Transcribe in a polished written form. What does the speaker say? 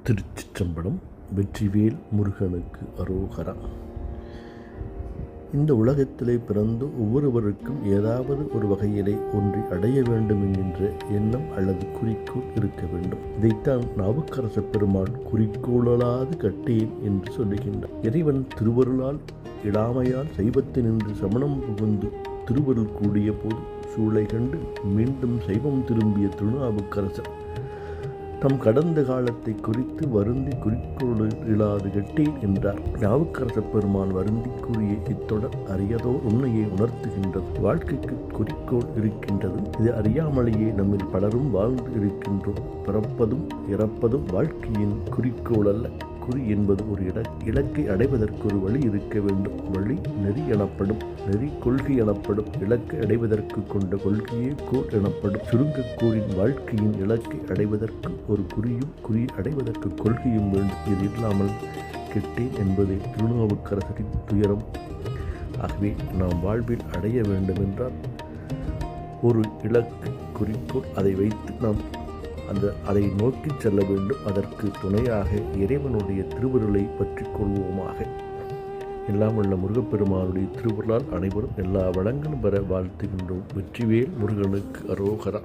திருச்சிற்றம்பலம். வெற்றிவேல் முருகனுக்கு அரோகரா. இந்த உலகத்திலே பிறந்து ஒவ்வொருவருக்கும் ஏதாவது ஒரு வகையிலே ஒன்றை அடைய வேண்டும் என்கின்ற எண்ணம் அல்லது குறிக்கோள் இருக்க வேண்டும். இதைத்தான் நாவுக்கரச பெருமான் குறிக்கோளாது கட்டேன் என்று சொல்லுகின்றார். இறைவன் திருவருளால் இடாமையால் சைவத்தினின்று சமணம் புகுந்து திருவருள் கூடிய போது சூளை கண்டு மீண்டும் சைவம் திரும்பிய திருநாவுக்கரசர் தம் கடந்த காலத்தை குறித்து வருந்தி குறிக்கோள் இல்லாது கட்டேன் என்றார். நாவுக்கரச பெருமான் வருந்தி கூறிய இத்தொடர் அறியதோர் உண்மையை உணர்த்துகின்றது. வாழ்க்கைக்கு குறிக்கோள் இருக்கின்றது. இது அறியாமலேயே நம்மில் பலரும் வாழ்ந்து இருக்கின்றோம். பிறப்பதும் இறப்பதும் வாழ்க்கையின் குறிக்கோள் அல்ல. குறி என்பது ஒரு இலக்கை அடைவதற்கு ஒரு வழி இருக்க வேண்டும். வழி நெறி எனப்படும். நெறி கொள்கை எனப்படும். இலக்கை அடைவதற்கு கொண்ட கொள்கையே கோள் எனப்படும். சுருங்கக்கூறின் வாழ்க்கையின் இலக்கை அடைவதற்கு ஒரு குறியும் குறி அடைவதற்கு கொள்கையும் வேண்டும். இது இல்லாமல் கெட்டேன் என்பதே திருநாவுக்கரசரின் துயரம். ஆகவே நாம் வாழ்வில் அடைய வேண்டும் என்றால் ஒரு இலக்கு குறிக்கோள், அதை வைத்து நாம் அதை நோக்கி செல்ல வேண்டும். அதற்கு துணையாக இறைவனுடைய திருவருளை பற்றி கொள்வோமாக. எல்லாம் உள்ள முருகப்பெருமானுடைய திருவருளால் அனைவரும் எல்லா வளங்களும் பெற வாழ்த்துகின்றோம். வெற்றிவேல் முருகனுக்கு அரோகரா.